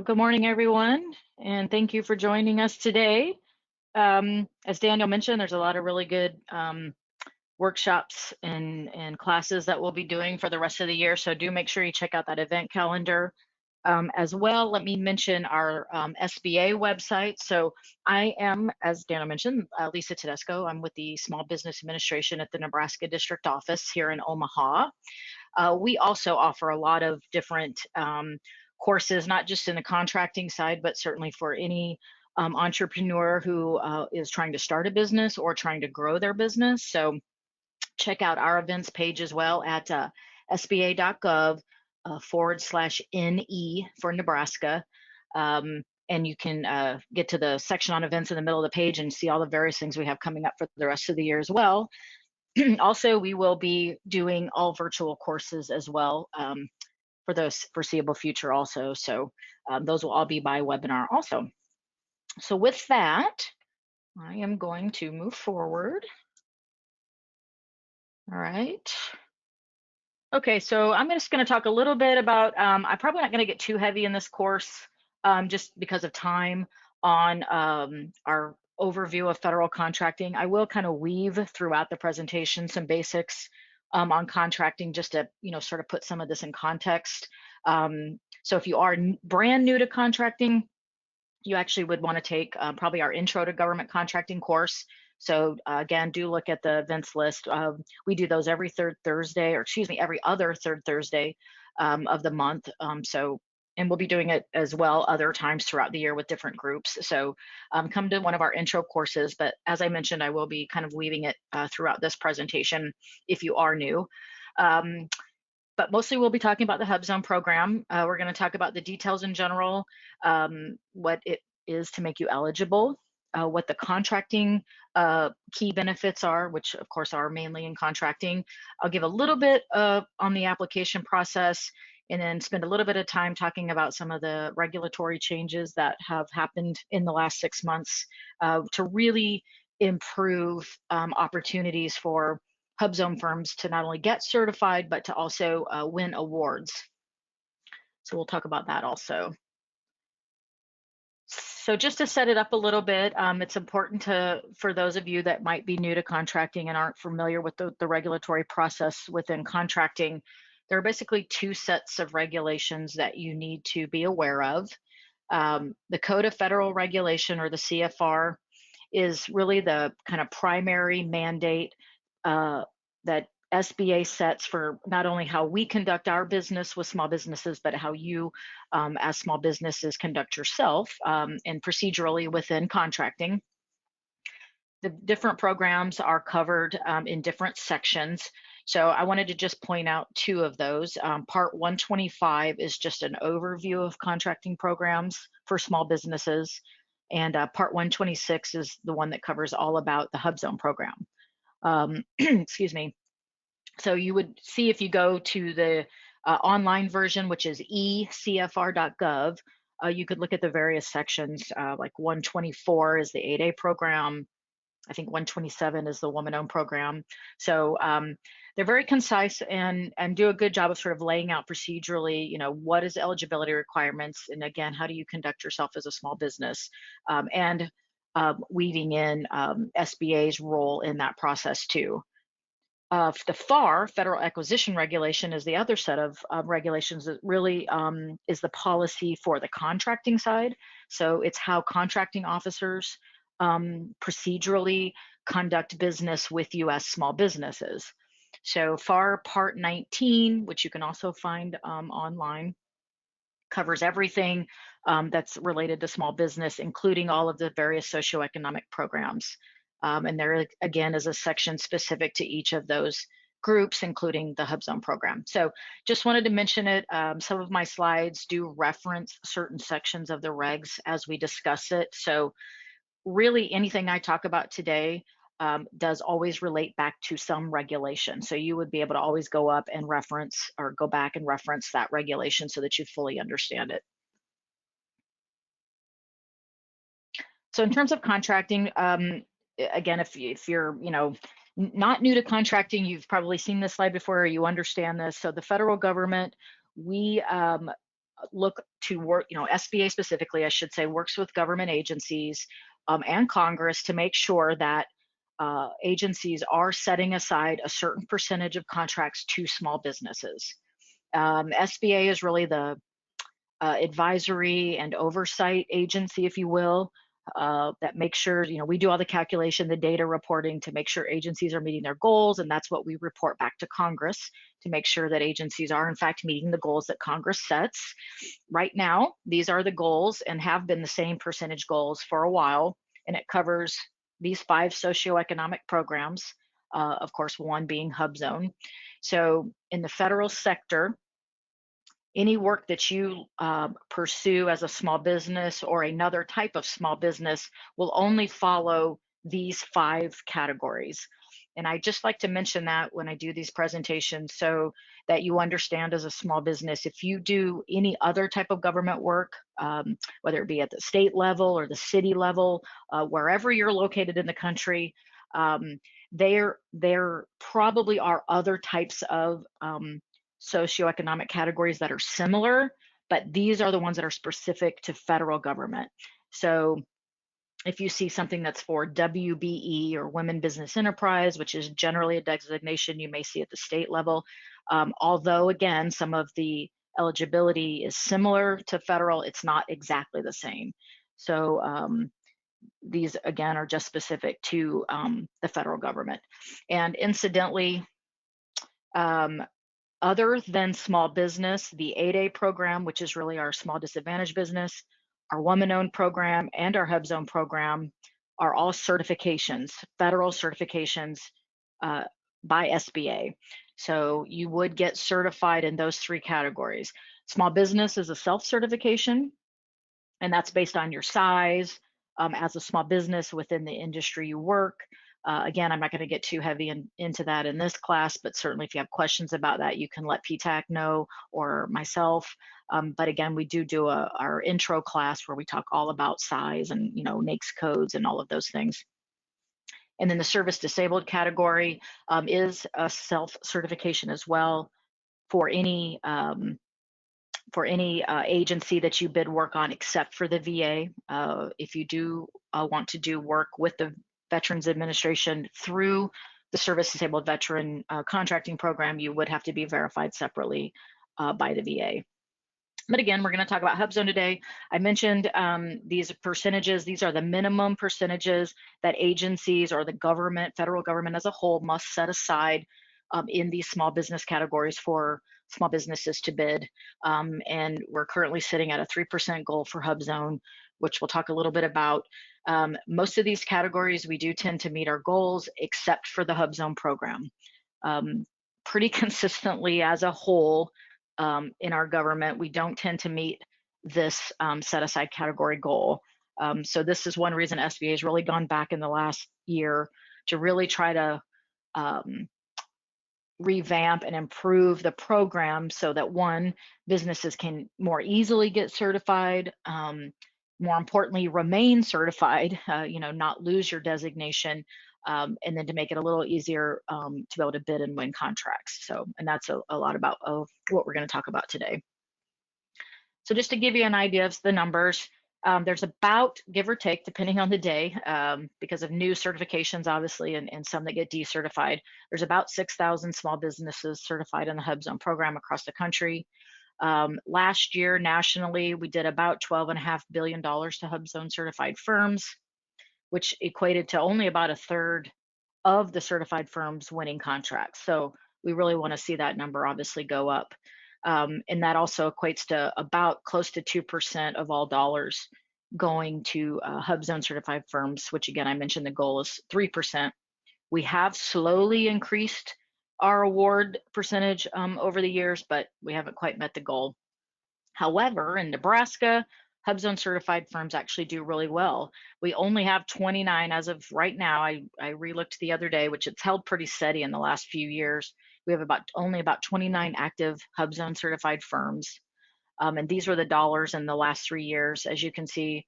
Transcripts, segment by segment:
Well, good morning, everyone, and thank you for joining us today. As Daniel mentioned, there's a lot of really good workshops and classes that we'll be doing for the rest of the year, so do make sure you check out that event calendar. As well, let me mention our SBA website. So I am, as Daniel mentioned, Lisa Tedesco. I'm with the Small Business Administration at the Nebraska District Office here in Omaha. We also offer a lot of different courses, not just in the contracting side, but certainly for any entrepreneur who is trying to start a business or trying to grow their business. So check out our events page as well at sba.gov /NE for Nebraska. And you can get to the section on events in the middle of the page and see all the various things we have coming up for the rest of the year as well. Also, we will be doing all virtual courses as well for the foreseeable future also. So those will all be by webinar also. So with that, I am going to move forward. All right. Okay, so I'm just going to talk a little bit about, I'm probably not going to get too heavy in this course just because of time on our overview of federal contracting. I will kind of weave throughout the presentation some basics on contracting just to, sort of put some of this in context. So if you are brand new to contracting, you actually would want to take probably our Intro to Government Contracting course. So again, do look at the events list. We do those every third Thursday, or excuse me, every other third Thursday of the month. And we'll be doing it as well other times throughout the year with different groups. So come to one of our intro courses. But as I mentioned, I will be kind of weaving it throughout this presentation if you are new. But mostly we'll be talking about the HUBZone program. We're going to talk about the details in general, what it is to make you eligible, what the contracting key benefits are, which of course are mainly in contracting. I'll give a little bit on the application process, and then spend a little bit of time talking about some of the regulatory changes that have happened in the last 6 months to really improve opportunities for HUBZone firms to not only get certified, but to also win awards. So we'll talk about that also. So just to set it up a little bit, it's important for those of you that might be new to contracting and aren't familiar with the regulatory process within contracting, there are basically two sets of regulations that you need to be aware of. The Code of Federal Regulation, or the CFR, is really the kind of primary mandate that SBA sets for not only how we conduct our business with small businesses, but how you as small businesses conduct yourself and procedurally within contracting. The different programs are covered in different sections. So I wanted to just point out two of those. Part 125 is just an overview of contracting programs for small businesses. And Part 126 is the one that covers all about the HUBZone program. Excuse me. So you would see if you go to the online version, which is ecfr.gov, you could look at the various sections, like 124 is the 8A program. I think 127 is the woman-owned program. So they're very concise and do a good job of sort of laying out procedurally, what is eligibility requirements, and again, how do you conduct yourself as a small business, and weaving in SBA's role in that process too. The FAR, Federal Acquisition Regulation, is the other set of regulations that really is the policy for the contracting side. So it's how contracting officers procedurally conduct business with U.S. small businesses. So FAR Part 19, which you can also find online, covers everything that's related to small business, including all of the various socioeconomic programs. And there, again, is a section specific to each of those groups, including the HUBZone program. So just wanted to mention it. Some of my slides do reference certain sections of the regs as we discuss it. So really anything I talk about today does always relate back to some regulation. So you would be able to always go up and reference or go back and reference that regulation so that you fully understand it. So in terms of contracting, again, if you're not new to contracting, you've probably seen this slide before, or you understand this. So the federal government, we look to work, SBA specifically, I should say, works with government agencies and Congress to make sure that agencies are setting aside a certain percentage of contracts to small businesses. SBA is really the advisory and oversight agency, if you will, that makes sure, we do all the calculation, the data reporting to make sure agencies are meeting their goals. And that's what we report back to Congress to make sure that agencies are in fact meeting the goals that Congress sets. Right now, these are the goals and have been the same percentage goals for a while. And it covers these 5 socioeconomic programs, of course, one being HUBZone. So in the federal sector, any work that you pursue as a small business or another type of small business will only follow these 5 categories. And I just like to mention that when I do these presentations so that you understand as a small business, if you do any other type of government work, whether it be at the state level or the city level, wherever you're located in the country, there probably are other types of socioeconomic categories that are similar, but these are the ones that are specific to federal government. So if you see something that's for WBE or Women Business Enterprise, which is generally a designation you may see at the state level, although again, some of the eligibility is similar to federal, it's not exactly the same. So these again are just specific to the federal government. And incidentally, other than small business, the 8A program, which is really our small disadvantaged business, our woman-owned program, and our HUBZone program are all certifications, federal certifications by SBA. So you would get certified in those 3 categories. Small business is a self-certification, and that's based on your size as a small business within the industry you work. Again, I'm not going to get too heavy into that in this class, but certainly if you have questions about that, you can let PTAC know or myself. But again, we do our intro class where we talk all about size and NAICS codes and all of those things. And then the service disabled category is a self-certification as well for any agency that you bid work on except for the VA. If you do want to do work with the Veterans Administration through the Service Disabled Veteran Contracting Program, you would have to be verified separately by the VA. But again, we're going to talk about HUBZone today. I mentioned these percentages. These are the minimum percentages that agencies or the government, federal government as a whole, must set aside in these small business categories for small businesses to bid. And we're currently sitting at a 3% goal for HUBZone, which we'll talk a little bit about. Most of these categories, we do tend to meet our goals, except for the HUBZone program. Pretty consistently as a whole in our government, we don't tend to meet this set aside category goal. So this is one reason SBA has really gone back in the last year to really try to revamp and improve the program so that one, businesses can more easily get certified, more importantly, remain certified, not lose your designation, and then to make it a little easier to be able to bid and win contracts. So, and that's a lot about what we're going to talk about today. So just to give you an idea of the numbers, there's about, give or take, depending on the day, because of new certifications, obviously, and some that get decertified, there's about 6,000 small businesses certified in the HUBZone program across the country. Last year, nationally, we did about $12.5 billion to HUBZone certified firms, which equated to only about a third of the certified firms winning contracts. So we really want to see that number obviously go up. And that also equates to about close to 2% of all dollars going to HUBZone certified firms, which again, I mentioned the goal is 3%. We have slowly increased our award percentage over the years, but we haven't quite met the goal. However, in Nebraska, HUBZone certified firms actually do really well. We only have 29 as of right now. I re-looked the other day, which it's held pretty steady in the last few years. We have only about 29 active HUBZone certified firms. And these were the dollars in the last 3 years. As you can see,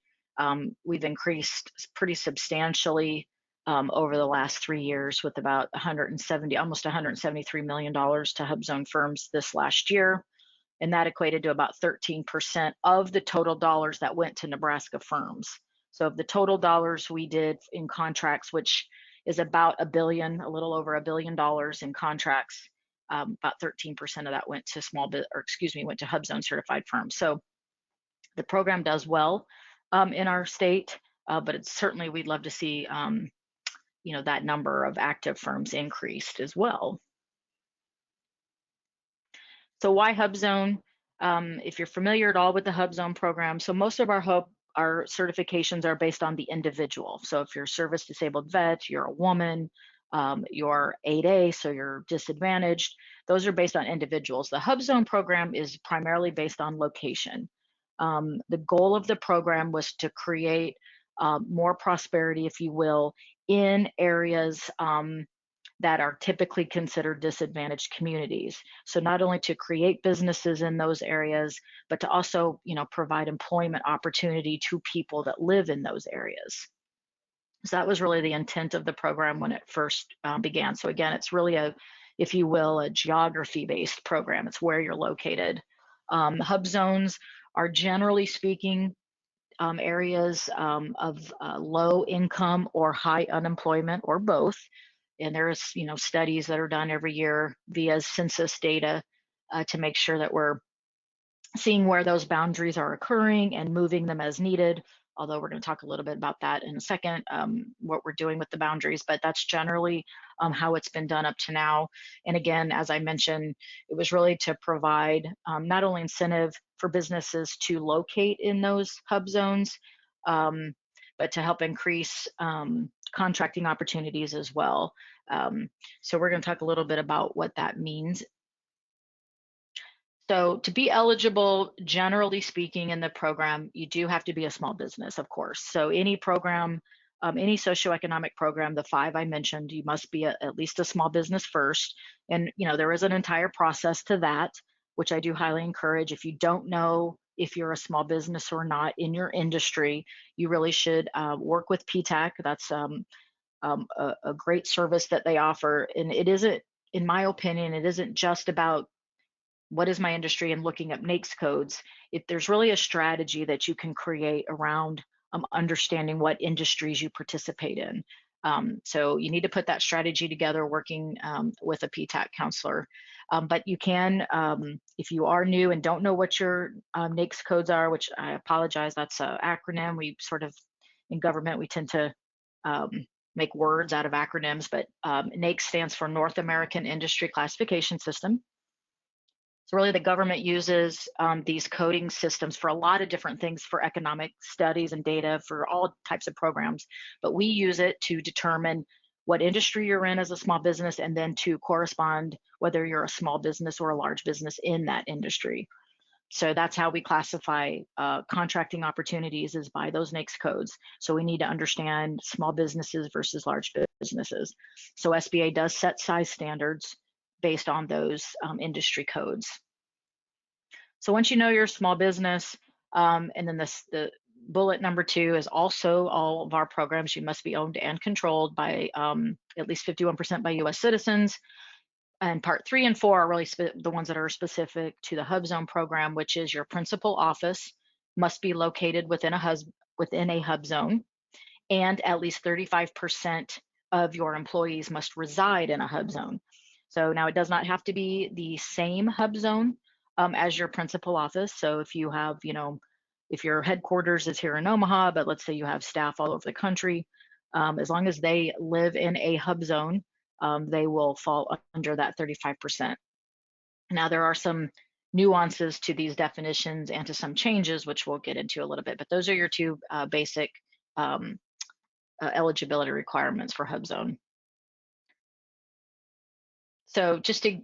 we've increased pretty substantially over the last 3 years with about almost $173 million to HUBZone firms this last year. and that equated to about 13% of the total dollars that went to Nebraska firms. So of the total dollars we did in contracts, which is about a billion, a little over $1 billion in contracts, about 13% of that went to went to HUBZone certified firms. So the program does well in our state, but it's certainly we'd love to see that number of active firms increased as well. So why HUBZone? If you're familiar at all with the HUBZone program, so most of our certifications are based on the individual. So if you're a service disabled vet, you're a woman, you're 8A, so you're disadvantaged, those are based on individuals. The HUBZone program is primarily based on location. The goal of the program was to create more prosperity, if you will, in areas that are typically considered disadvantaged communities. So not only to create businesses in those areas, but to also, provide employment opportunity to people that live in those areas. So that was really the intent of the program when it first began. So again, it's really if you will, a geography-based program. It's where you're located. Hub zones are generally speaking areas of low income or high unemployment or both. And there's studies that are done every year via census data to make sure that we're seeing where those boundaries are occurring and moving them as needed. Although we're going to talk a little bit about that in a second, what we're doing with the boundaries, but that's generally how it's been done up to now. And again, as I mentioned, it was really to provide not only incentive for businesses to locate in those hub zones, but to help increase contracting opportunities as well. So we're going to talk a little bit about what that means. So to be eligible, generally speaking, in the program, you do have to be a small business, of course. So any program, any socioeconomic program, the 5 I mentioned, you must be at least a small business first. And there is an entire process to that, which I do highly encourage. If you don't know if you're a small business or not in your industry, you really should work with PTAC. That's a great service that they offer. And it isn't, in my opinion, it isn't just about what is my industry and looking up NAICS codes. There's really a strategy that you can create around understanding what industries you participate in. So you need to put that strategy together working with a PTAC counselor. But you can, if you are new and don't know what your NAICS codes are, which I apologize, that's an acronym. We sort of, in government, we tend to make words out of acronyms, but NAICS stands for North American Industry Classification System. So really the government uses these coding systems for a lot of different things, for economic studies and data, for all types of programs, but we use it to determine what industry you're in as a small business, and then to correspond whether you're a small business or a large business in that industry. So that's how we classify contracting opportunities, is by those NAICS codes. So we need to understand small businesses versus large businesses. So SBA does set size standards based on those industry codes. So once you know you're a small business, and then the bullet number 2 is also all of our programs, you must be owned and controlled by at least 51% by US citizens. And part 3 and 4 are really the ones that are specific to the HUBZone program, which is your principal office must be located within a hub zone, and at least 35% of your employees must reside in a hub zone. So now it does not have to be the same hub zone as your principal office. So if you have, if your headquarters is here in Omaha, but let's say you have staff all over the country, as long as they live in a hub zone, they will fall under that 35%. Now there are some nuances to these definitions and to some changes, which we'll get into a little bit, but those are your 2 basic eligibility requirements for HUBZone. So just to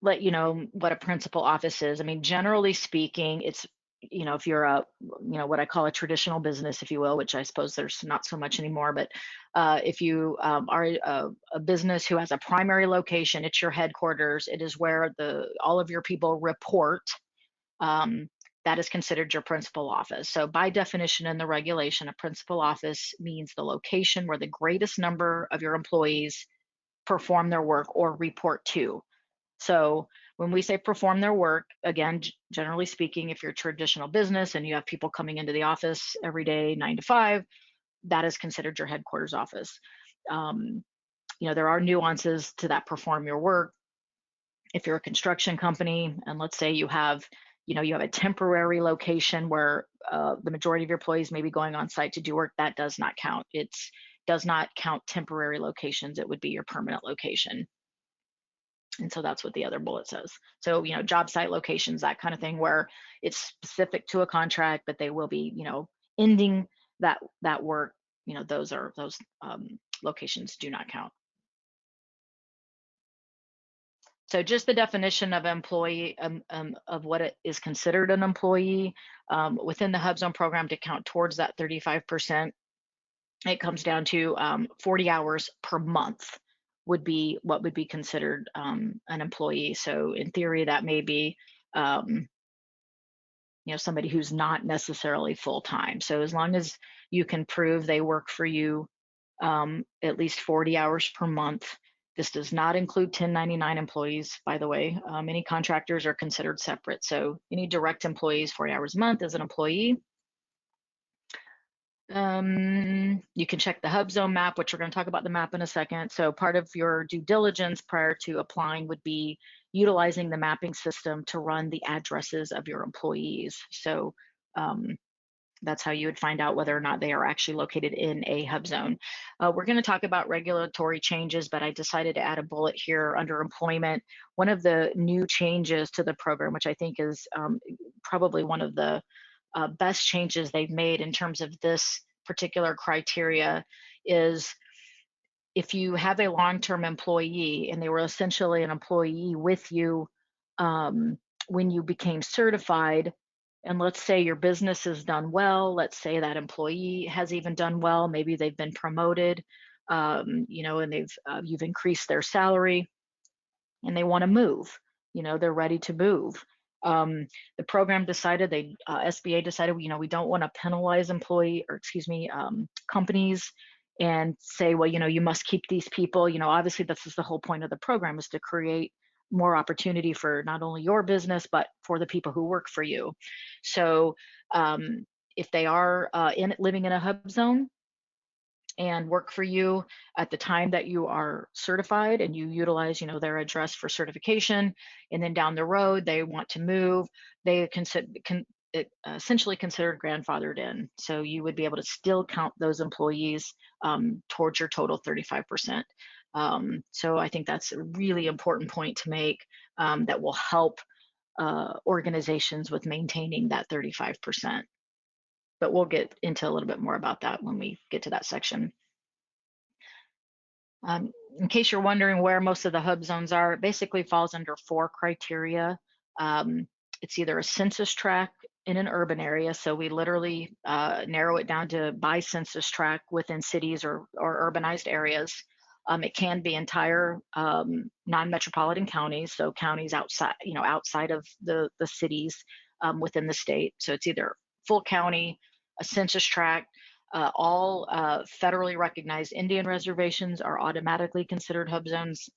let you know what a principal office is, I mean, generally speaking, it's, if you're a, what I call a traditional business, if you will, which I suppose there's not so much anymore, but if you are a business who has a primary location, it's your headquarters, it is where all of your people report, that is considered your principal office. So by definition in the regulation, a principal office means the location where the greatest number of your employees perform their work or report to. So When we say perform their work, again, generally speaking, if you're a traditional business and you have people coming into the office every day, 9 to 5, that is considered your headquarters office. Um, there are nuances to that perform your work. If you're a construction company and let's say you have a temporary location where the majority of your employees may be going on site to do work, that does not count. It does not count temporary locations. It would be your permanent location. And so that's what the other bullet says. So, job site locations, that kind of thing, where it's specific to a contract, but they will be, ending that work. Those locations do not count. So just the definition of employee, of what it is considered an employee within the HUBZone program to count towards that 35%, it comes down to 40 hours per month would be what would be considered an employee. So in theory, that may be somebody who's not necessarily full time. So as long as you can prove they work for you at least 40 hours per month. This does not include 1099 employees, by the way. Any contractors are considered separate. So any direct employees, 40 hours a month as an employee. You can check the HUBZone map, which we're going to talk about the map in a second. So part of your due diligence prior to applying would be utilizing the mapping system to run the addresses of your employees. So that's how you would find out whether or not they are actually located in a HUBZone. We're going to talk about regulatory changes, but I decided to add a bullet here under employment. One of the new changes to the program, which I think is probably one of the best changes they've made in terms of this particular criteria, is if you have a long-term employee and they were essentially an employee with you when you became certified, and let's say your business has done well, let's say that employee has even done well, maybe they've been promoted, and you've increased their salary, and they want to move. They're ready to move. The program decided, SBA decided, we don't want to penalize companies and say, well, you must keep these people. Obviously, this is the whole point of the program, is to create more opportunity for not only your business, but for the people who work for you. So if they are living in a HUBZone and work for you at the time that you are certified and you utilize their address for certification, and then down the road they want to move, they essentially considered grandfathered in. So you would be able to still count those employees towards your total 35%. So I think that's a really important point to make, that will help organizations with maintaining that 35%. But we'll get into a little bit more about that when we get to that section. In case you're wondering where most of the HUBZones are, it basically falls under 4 criteria. It's either a census tract in an urban area, so we literally narrow it down to by census tract within cities or urbanized areas. It can be entire non-metropolitan counties, so counties outside of the cities within the state. So it's either full county, a census tract. All federally recognized Indian reservations are automatically considered HUBZones.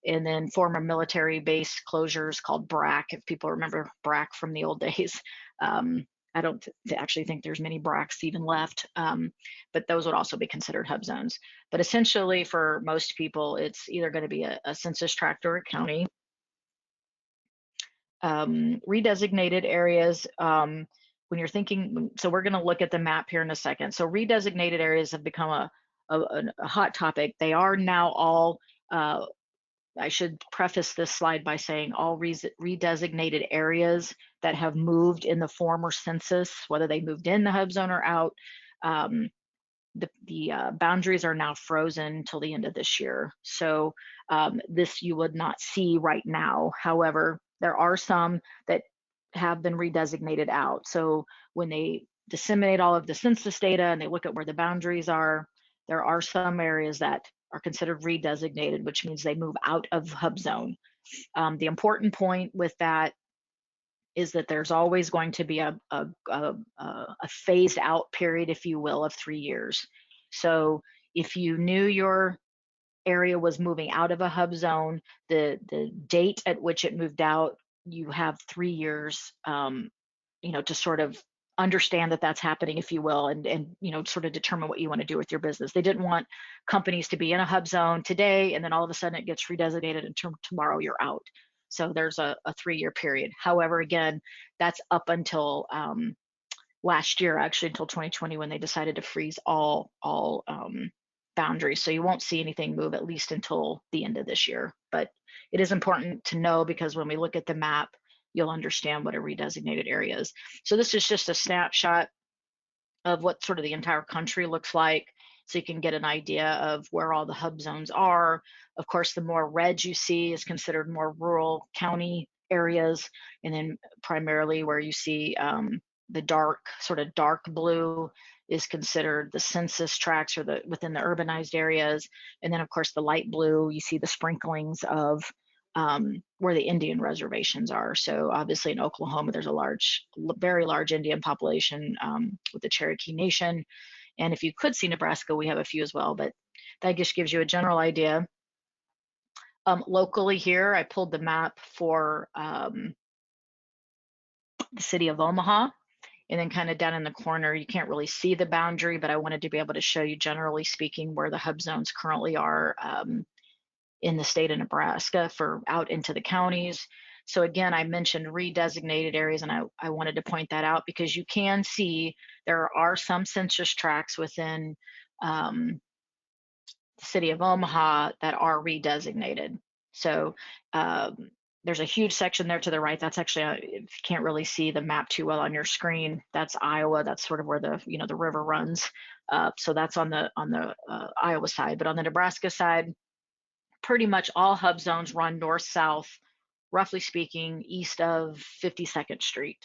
And then former military base closures called BRAC, if people remember BRAC from the old days. I don't actually think there's many BRACs even left, but those would also be considered HUBZones. But essentially for most people, it's either going to be a census tract or a county. Redesignated areas, when you're thinking, so we're going to look at the map here in a second. So redesignated areas have become a hot topic. They are now all, I should preface this slide by saying all redesignated areas that have moved in the former census, whether they moved in the HUBZone or out, the boundaries are now frozen till the end of this year. So this you would not see right now. However, there are some that have been redesignated out. So when they disseminate all of the census data and they look at where the boundaries are, there are some areas that are considered redesignated, which means they move out of HUBZone. The important point with that is that there's always going to be a phased out period, if you will, of 3 years. So if you knew your area was moving out of a hub zone, the date at which it moved out, you have 3 years, to sort of understand that that's happening, if you will, and sort of determine what you want to do with your business. They didn't want companies to be in a hub zone today and then all of a sudden it gets redesignated and tomorrow you're out. So there's a 3-year period. However, again, that's up until last year, actually until 2020, when they decided to freeze all boundaries. So you won't see anything move at least until the end of this year. But it is important to know, because when we look at the map, you'll understand what a redesignated area is. So this is just a snapshot of what sort of the entire country looks like, so you can get an idea of where all the hub zones are. Of course, the more red you see is considered more rural county areas, and then primarily where you see the sort of dark blue is considered the census tracts, or the within the urbanized areas. And then of course the light blue, you see the sprinklings of where the Indian reservations are. So obviously in Oklahoma, there's a very large Indian population with the Cherokee Nation. And if you could see Nebraska, we have a few as well, but that just gives you a general idea. Locally here, I pulled the map for the city of Omaha. And then kind of down in the corner, you can't really see the boundary, but I wanted to be able to show you, generally speaking, where the hub zones currently are in the state of Nebraska for out into the counties. So again, I mentioned redesignated areas, and I wanted to point that out because you can see there are some census tracts within the city of Omaha that are redesignated. So there's a huge section there to the right. That's actually, if you can't really see the map too well on your screen, that's Iowa. That's sort of where the river runs. So that's on the Iowa side. But on the Nebraska side, pretty much all hub zones run north-south, roughly speaking, east of 52nd Street.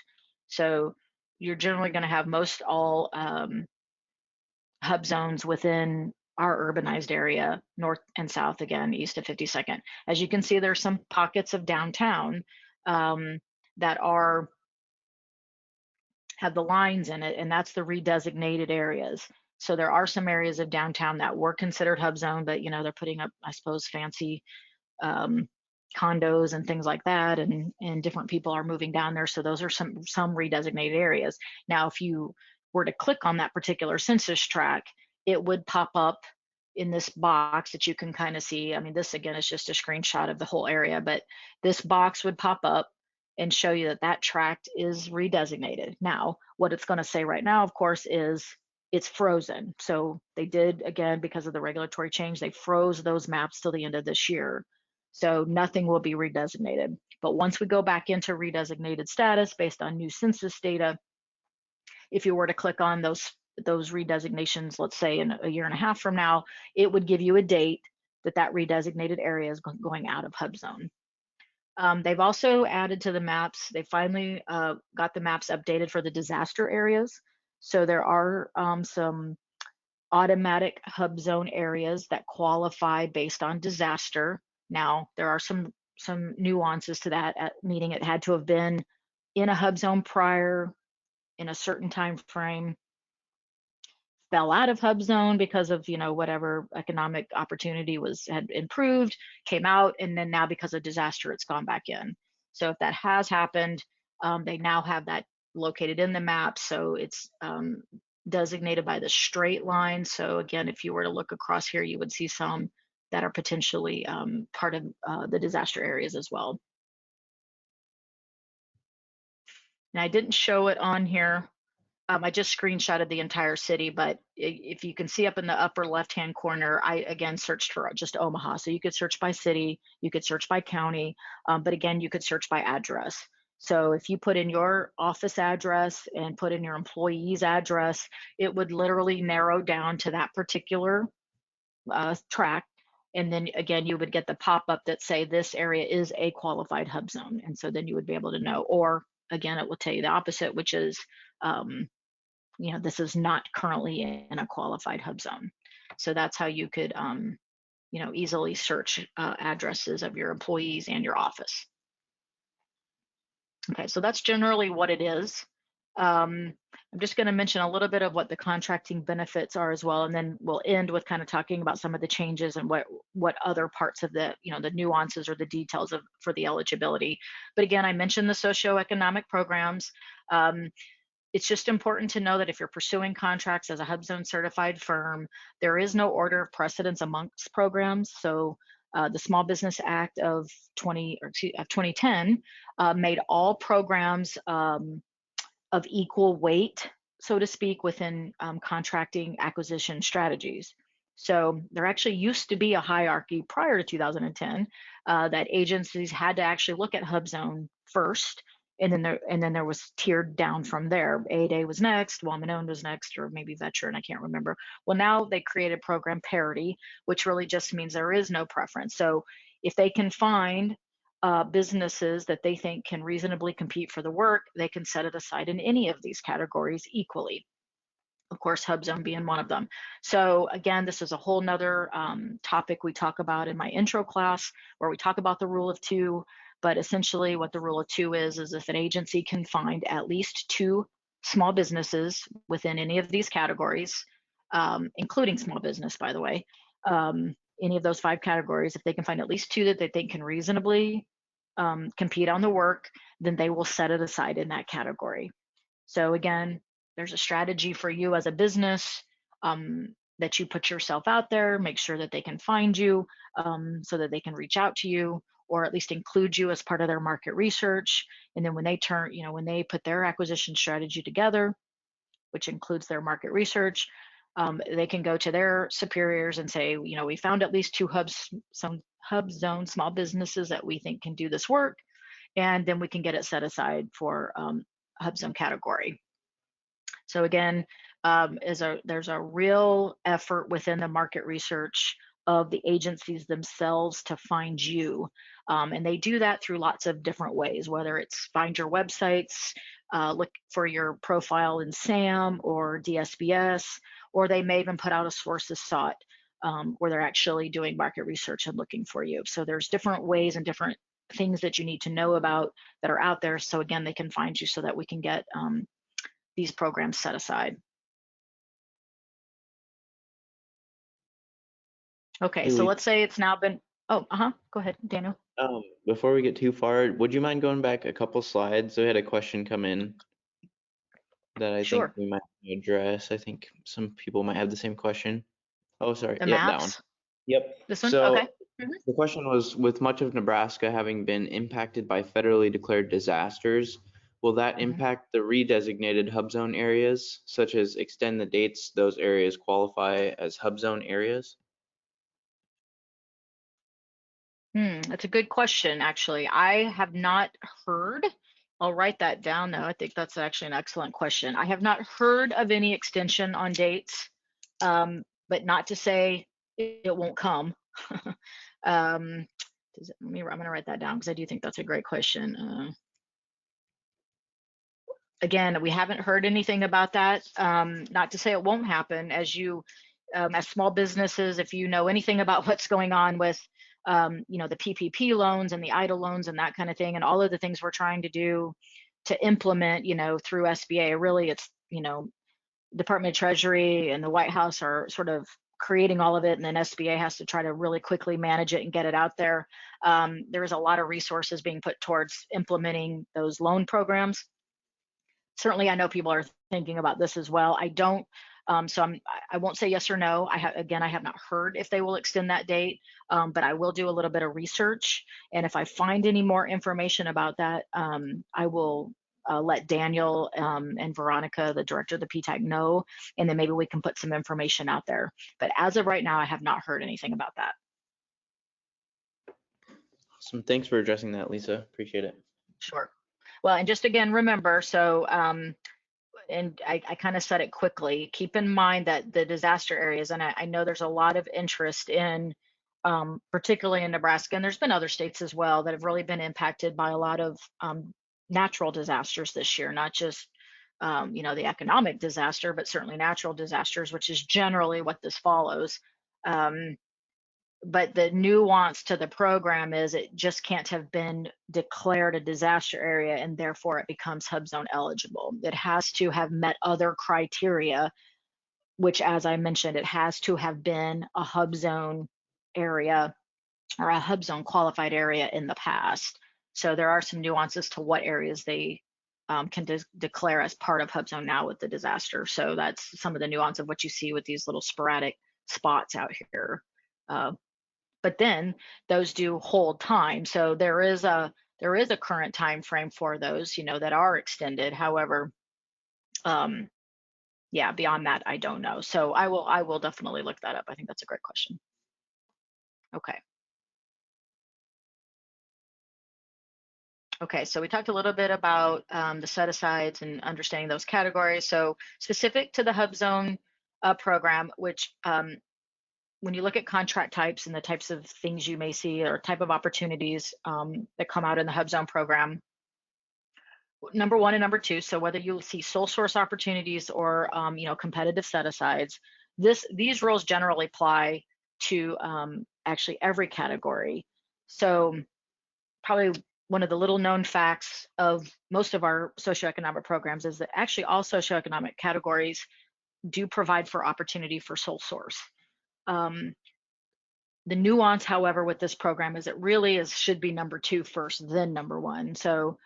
So you're generally going to have most all hub zones within our urbanized area, north and south, again, east of 52nd. As you can see, there's some pockets of downtown that have the lines in it, and that's the redesignated areas. So there are some areas of downtown that were considered hub zone, but they're putting up, I suppose, fancy condos and things like that, and different people are moving down there. So those are some redesignated areas. Now, if you were to click on that particular census tract, it would pop up in this box that you can kind of see. I mean, this again is just a screenshot of the whole area, but this box would pop up and show you that that tract is redesignated. Now, what it's going to say right now, of course, is it's frozen. So they did, again, because of the regulatory change, they froze those maps till the end of this year. So nothing will be redesignated. But once we go back into redesignated status based on new census data, if you were to click on those redesignations, let's say in a year and a half from now, it would give you a date that redesignated area is going out of HUBZone. They've also added to the maps, they finally got the maps updated for the disaster areas. So there are some automatic HUBZone areas that qualify based on disaster. Now, there are some nuances to that, meaning it had to have been in a HUBZone prior, in a certain time frame, fell out of HUBZone because of whatever economic opportunity had improved, came out, and then now because of disaster it's gone back in. So if that has happened, they now have that located in the map. So it's designated by the straight line. So again, if you were to look across here, you would see some that are potentially part of the disaster areas as well. And I didn't show it on here. I just screenshotted the entire city, but if you can see up in the upper left-hand corner, I again searched for just Omaha. So you could search by city, you could search by county, but again, you could search by address. So if you put in your office address and put in your employee's address, it would literally narrow down to that particular tract. And then again, you would get the pop-up that say this area is a qualified hub zone. And so then you would be able to know, or again, it will tell you the opposite, which is, this is not currently in a qualified hub zone. So that's how you could, easily search addresses of your employees and your office. Okay, so that's generally what it is. I'm just going to mention a little bit of what the contracting benefits are as well, and then we'll end with kind of talking about some of the changes and what other parts of the, the nuances or the details of for the eligibility. But again, I mentioned the socioeconomic programs. It's just important to know that if you're pursuing contracts as a HUBZone certified firm, there is no order of precedence amongst programs. So the Small Business Act of 2010 made all programs of equal weight, so to speak, within contracting acquisition strategies. So there actually used to be a hierarchy prior to 2010 that agencies had to actually look at HUBZone first, and then there was tiered down from there. A-Day was next, woman-owned was next, or maybe veteran, I can't remember. Well, now they created program parity, which really just means there is no preference. So if they can find businesses that they think can reasonably compete for the work, they can set it aside in any of these categories equally. Of course, HUBZone being one of them. So again, this is a whole nother topic we talk about in my intro class, where we talk about the rule of two. But essentially what the rule of two is if an agency can find at least 2 small businesses within any of these categories, including small business, by the way, any of those 5 categories, if they can find at least 2 that they think can reasonably compete on the work, then they will set it aside in that category. So again, there's a strategy for you as a business that you put yourself out there, make sure that they can find you so that they can reach out to you, or at least include you as part of their market research. And then when they when they put their acquisition strategy together, which includes their market research, they can go to their superiors and say, we found at least 2 HUBZone small businesses that we think can do this work, and then we can get it set aside for HUBZone category. So again, there's a real effort within the market research of the agencies themselves to find you. And they do that through lots of different ways, whether it's find your websites, look for your profile in SAM or DSBS, or they may even put out a sources sought where they're actually doing market research and looking for you. So there's different ways and different things that you need to know about that are out there. So again, they can find you so that we can get these programs set aside. Okay, so let's say it's now been, go ahead, Daniel. Before we get too far, would you mind going back a couple slides? I had a question come in that I think we might address. I think some people might have the same question. Oh, sorry. The yep, maps? That one. Yep. This one? So okay. The question was, with much of Nebraska having been impacted by federally declared disasters, will that impact the redesignated HUBZone areas, such as extend the dates those areas qualify as HUBZone areas? That's a good question, actually. I have not heard, I'll write that down though. I think that's actually an excellent question. I have not heard of any extension on dates, but not to say it won't come. I'm gonna write that down because I do think that's a great question. Again, we haven't heard anything about that. Not to say it won't happen. As small businesses, if you know anything about what's going on with the PPP loans and the EIDL loans and that kind of thing, and all of the things we're trying to do to implement, through SBA, really it's, Department of Treasury and the White House are sort of creating all of it, and then SBA has to try to really quickly manage it and get it out there. There is a lot of resources being put towards implementing those loan programs. Certainly, I know people are thinking about this as well. I don't, so I won't say yes or no. I have not heard if they will extend that date, but I will do a little bit of research. And if I find any more information about that, I will let Daniel and Veronica, the director of the PTAC, know, and then maybe we can put some information out there. But as of right now, I have not heard anything about that. Awesome. Thanks for addressing that, Lisa. Appreciate it. Sure. Well, and just again, remember, so, and I kind of said it quickly, keep in mind that the disaster areas, and I know there's a lot of interest in, particularly in Nebraska, and there's been other states as well that have really been impacted by a lot of natural disasters this year, not just, the economic disaster, but certainly natural disasters, which is generally what this follows. but the nuance to the program is it just can't have been declared a disaster area and therefore it becomes HUBZone eligible. It has to have met other criteria, which, as I mentioned, it has to have been a HUBZone area or a HUBZone qualified area in the past. So there are some nuances to what areas they can declare as part of HUBZone now with the disaster. So that's some of the nuance of what you see with these little sporadic spots out here. But then those do hold time. So there is a current time frame for those, that are extended. However, yeah, beyond that, I don't know. So I will definitely look that up. I think that's a great question. Okay. Okay, so we talked a little bit about the set-asides and understanding those categories. So specific to the HUBZone program, which when you look at contract types and the types of things you may see or type of opportunities that come out in the HUBZone program, number one and number two, so whether you see sole source opportunities or competitive set-asides, these rules generally apply to actually every category. So probably one of the little known facts of most of our socioeconomic programs is that actually all socioeconomic categories do provide for opportunity for sole source. The nuance, however, with this program is it really should be number two first, then number one. So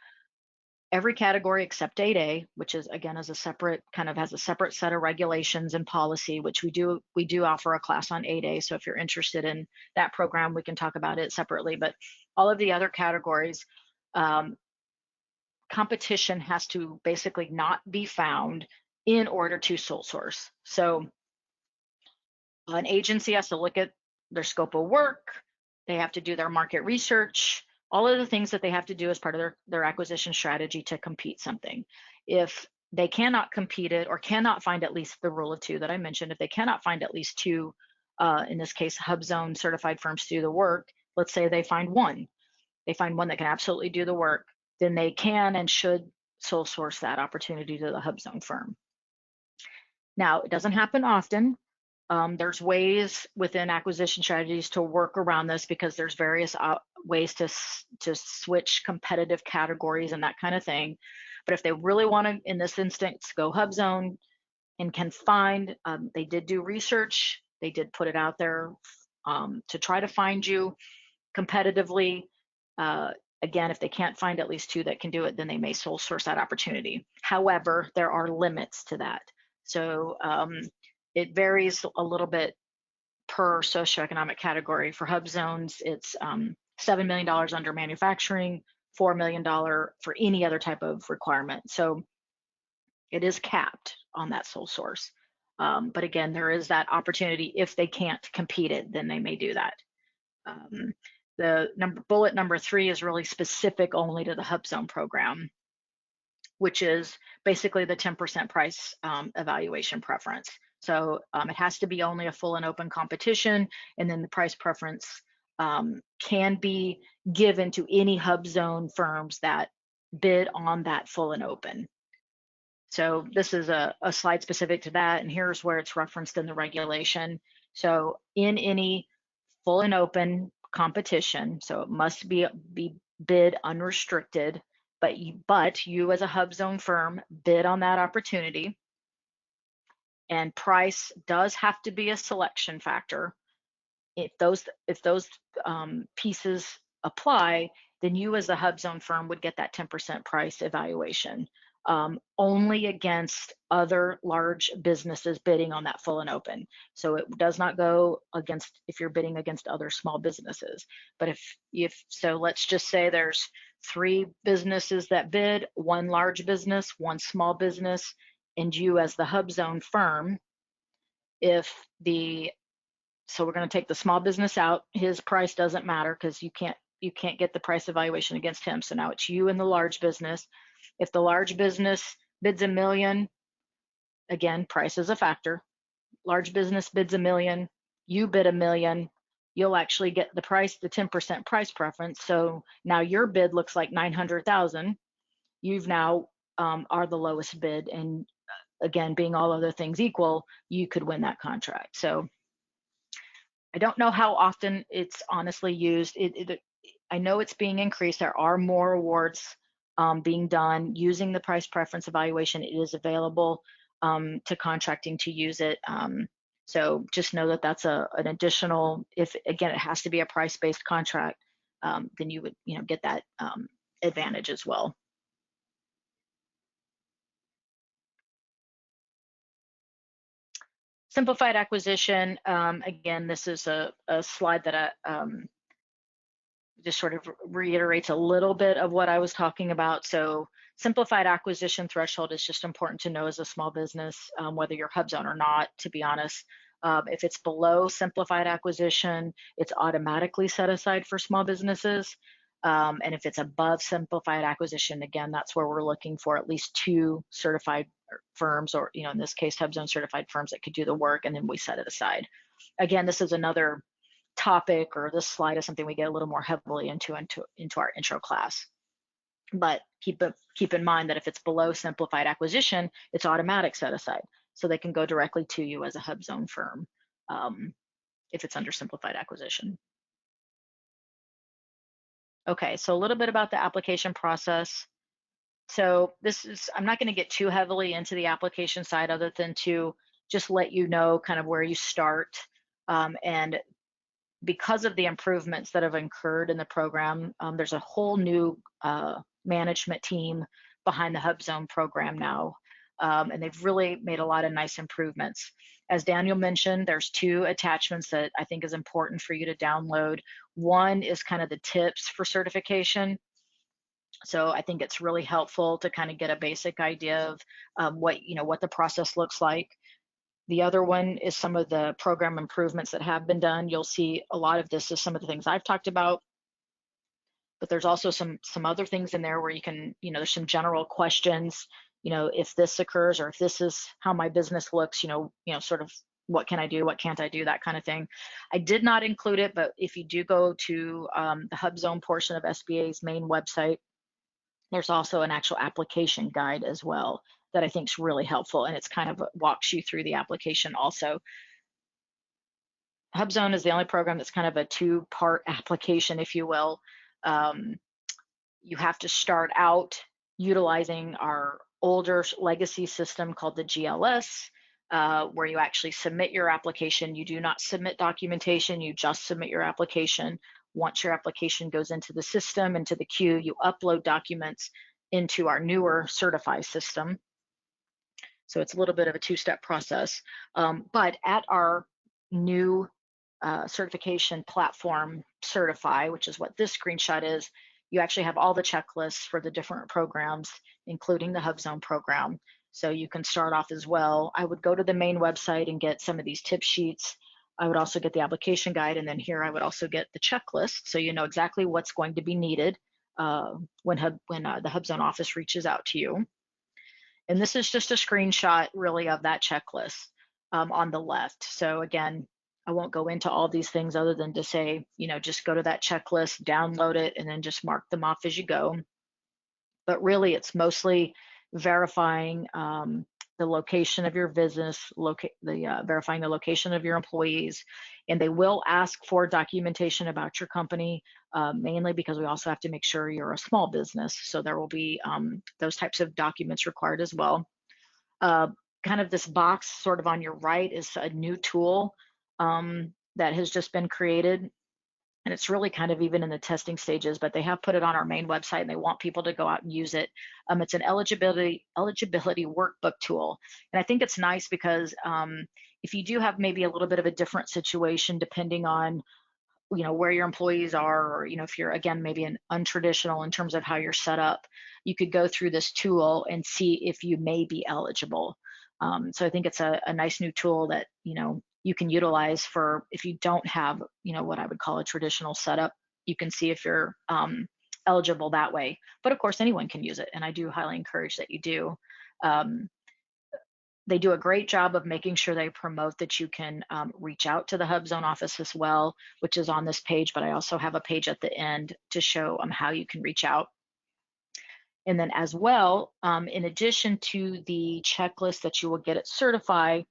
every category except 8A, which is again is a separate has a separate set of regulations and policy, which we do offer a class on 8A. So if you're interested in that program, we can talk about it separately. But all of the other categories, competition has to basically not be found in order to sole source. So an agency has to look at their scope of work, they have to do their market research, all of the things that they have to do as part of their acquisition strategy to compete something. If they cannot compete it or cannot find at least the rule of two that I mentioned, if they cannot find at least two, in this case, HUBZone certified firms to do the work, let's say they find one that can absolutely do the work, then they can and should sole source that opportunity to the HUBZone firm. Now, it doesn't happen often. There's ways within acquisition strategies to work around this because there's various ways to switch competitive categories and that kind of thing. But if they really want to, in this instance, go HUBZone and can find, they did do research, they did put it out there to try to find you competitively. Again, if they can't find at least two that can do it, then they may sole source that opportunity. However, there are limits to that. So it varies a little bit per socioeconomic category. For HUBZones, it's $7 million under manufacturing, $4 million for any other type of requirement. So it is capped on that sole source. But again, there is that opportunity. If they can't compete it, then they may do that. The bullet number 3 is really specific only to the HUBZone program, which is basically the 10% price evaluation preference. So it has to be only a full and open competition, and then the price preference can be given to any HUBZone firms that bid on that full and open. So this is a slide specific to that, and here's where it's referenced in the regulation. So in any full and open competition, so it must be bid unrestricted, but you as a HUBZone firm bid on that opportunity, and price does have to be a selection factor. If those pieces apply, then you as a HUBZone firm would get that 10% price evaluation, only against other large businesses bidding on that full and open. So it does not go against if you're bidding against other small businesses. But if so, let's just say there's 3 businesses that bid, 1 large business, 1 small business, and you as the HUBZone firm, so we're going to take the small business out. His price doesn't matter because you can't get the price evaluation against him. So now it's you and the large business. If the large business bids $1 million, again, price is a factor. Large business bids $1 million, you bid $1 million, you'll actually get the price, the 10% price preference. So now your bid looks like 900,000. You've now are the lowest bid, and again, being all other things equal, you could win that contract. So I don't know how often it's honestly used. I know it's being increased. There are more awards being done using the price preference evaluation. It is available to contracting to use it. So just know that that's an additional, if again, it has to be a price-based contract, then you would, get that advantage as well. Simplified acquisition, again, this is a slide that just sort of reiterates a little bit of what I was talking about. So simplified acquisition threshold is just important to know as a small business, whether you're HUBZone or not, to be honest. If it's below simplified acquisition, it's automatically set aside for small businesses. And if it's above simplified acquisition, again, that's where we're looking for at least 2 certified firms, or in this case, HUBZone certified firms that could do the work, and then we set it aside. Again, this is another topic, or this slide is something we get a little more heavily into our intro class. But keep in mind that if it's below simplified acquisition, it's automatic set aside. So they can go directly to you as a HUBZone firm if it's under simplified acquisition. Okay, so a little bit about the application process. So I'm not going to get too heavily into the application side other than to just let you know kind of where you start. And because of the improvements that have occurred in the program, there's a whole new management team behind the HUBZone program now, and they've really made a lot of nice improvements. As Daniel mentioned, there's 2 attachments that I think is important for you to download. One is kind of the tips for certification. So I think it's really helpful to kind of get a basic idea of what the process looks like. The other one is some of the program improvements that have been done. You'll see a lot of this is some of the things I've talked about, but there's also some other things in there where you can, there's some general questions, if this occurs, or if this is how my business looks, sort of what can I do, what can't I do, that kind of thing. I did not include it, but if you do go to the HUBZone portion of SBA's main website, there's also an actual application guide as well that I think is really helpful, and it's kind of walks you through the application also. HUBZone is the only program that's kind of a 2-part application, if you will. You have to start out utilizing our older legacy system called the GLS, where you actually submit your application. You do not submit documentation, you just submit your application. Once your application goes into the system, into the queue, you upload documents into our newer Certify system. So it's a little bit of a 2-step process. But at our new certification platform, Certify, which is what this screenshot is, you actually have all the checklists for the different programs, including the HUBZone program. So you can start off as well. I would go to the main website and get some of these tip sheets. I would also get the application guide, and then here I would also get the checklist, so you know exactly what's going to be needed when the HUBZone office reaches out to you. And this is just a screenshot really of that checklist on the left. So again, I won't go into all these things other than to say, just go to that checklist, download it, and then just mark them off as you go. But really, it's mostly verifying the location of your business, verifying the location of your employees, and they will ask for documentation about your company, mainly because we also have to make sure you're a small business. So there will be those types of documents required as well. Kind of this box sort of on your right is a new tool that has just been created. And it's really kind of even in the testing stages, but they have put it on our main website and they want people to go out and use it. It's an eligibility workbook tool. And I think it's nice because if you do have maybe a little bit of a different situation, depending on where your employees are, or if you're, again, maybe an untraditional in terms of how you're set up, you could go through this tool and see if you may be eligible. So I think it's a nice new tool that you can utilize for if you don't have what I would call a traditional setup. You can see if you're eligible that way. But of course, anyone can use it, and I do highly encourage that you do. They do a great job of making sure they promote that you can reach out to the HUBZone office as well, which is on this page, but I also have a page at the end to show how you can reach out. And then as well, in addition to the checklist that you will get at Certify,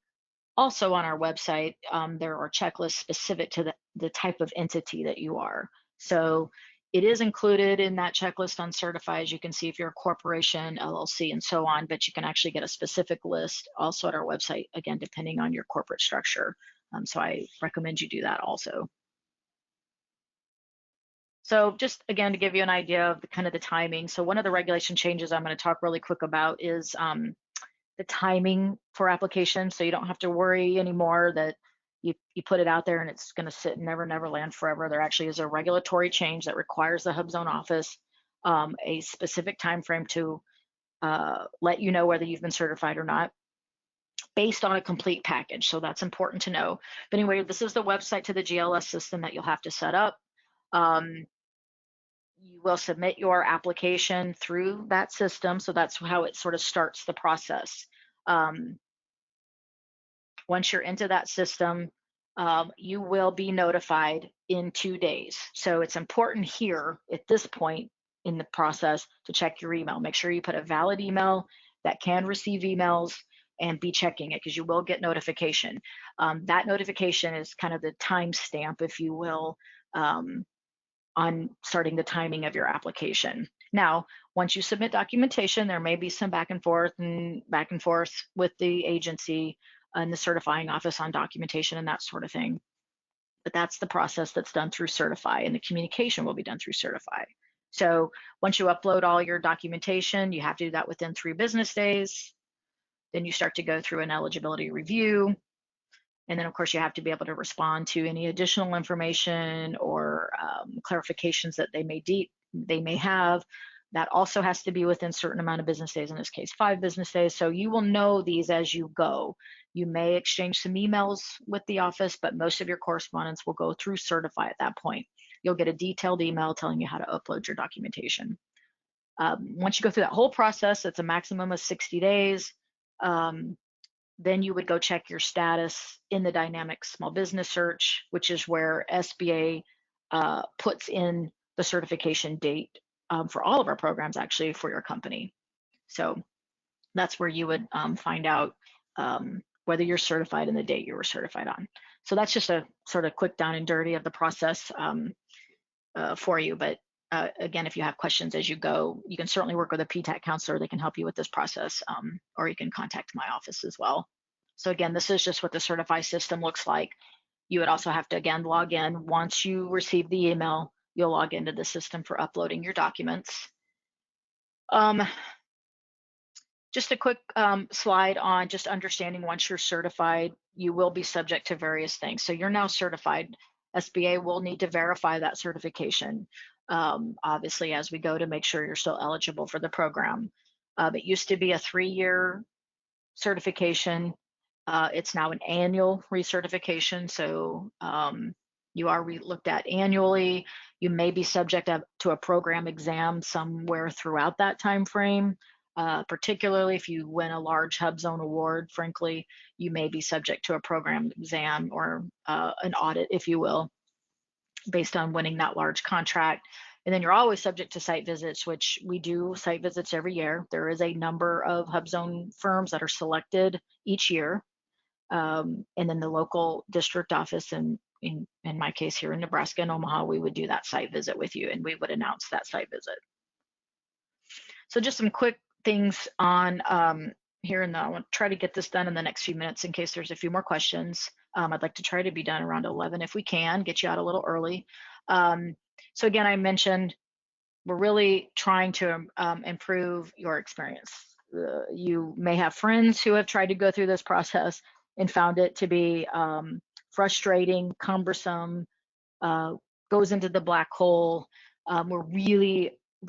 Also on our website, there are checklists specific to the type of entity that you are. So it is included in that checklist on Certify, as you can see, if you're a corporation, LLC, and so on, but you can actually get a specific list also at our website, again, depending on your corporate structure. So I recommend you do that also. So just again, to give you an idea of the kind of the timing. So one of the regulation changes I'm going to talk really quick about is the timing for applications. So you don't have to worry anymore that you put it out there and it's going to sit and never land forever. There actually is a regulatory change that requires the HUBZone office a specific time frame to let you know whether you've been certified or not, based on a complete package. So that's important to know. But anyway, this is the website to the GLS system that you'll have to set up. You will submit your application through that system. So that's how it sort of starts the process. Once you're into that system, you will be notified in 2 days. So it's important here at this point in the process to check your email. Make sure you put a valid email that can receive emails and be checking it, because you will get notification. That notification is kind of the timestamp, if you will, on starting the timing of your application. Now, once you submit documentation, there may be some back and forth with the agency and the certifying office on documentation and that sort of thing. But that's the process that's done through Certify, and the communication will be done through Certify. So once you upload all your documentation, you have to do that within 3 business days. Then you start to go through an eligibility review. And then, of course, you have to be able to respond to any additional information or clarifications that they may have. That also has to be within a certain amount of business days, in this case, 5 business days. So you will know these as you go. You may exchange some emails with the office, but most of your correspondence will go through Certify at that point. You'll get a detailed email telling you how to upload your documentation. Once you go through that whole process, it's a maximum of 60 days. Then you would go check your status in the dynamic small business search, which is where SBA puts in the certification date for all of our programs, actually, for your company. So that's where you would find out whether you're certified and the date you were certified on. So that's just a sort of quick down and dirty of the process for you. But again, if you have questions as you go, you can certainly work with a PTAC counselor. They can help you with this process, or you can contact my office as well. So again, this is just what the Certify system looks like. You would also have to, again, log in. Once you receive the email, you'll log into the system for uploading your documents. Just a quick slide on just understanding, once you're certified, you will be subject to various things. So you're now certified. SBA will need to verify that certification, obviously, as we go, to make sure you're still eligible for the program. It used to be a 3-year certification. It's now an annual recertification. So you are looked at annually. You may be subject to a program exam somewhere throughout that time frame. Particularly if you win a large HUBZone award, frankly, you may be subject to a program exam or an audit, if you will, based on winning that large contract. And then you're always subject to site visits, which we do site visits every year. There is a number of HUBZone firms that are selected each year. And then the local district office, and in my case here in Nebraska and Omaha, we would do that site visit with you, and we would announce that site visit. So just some quick things on here, and I want to try to get this done in the next few minutes in case there's a few more questions. I'd like to try to be done around 11 if we can, get you out a little early. So again, I mentioned we're really trying to improve your experience. You may have friends who have tried to go through this process and found it to be frustrating, cumbersome, goes into the black hole. We're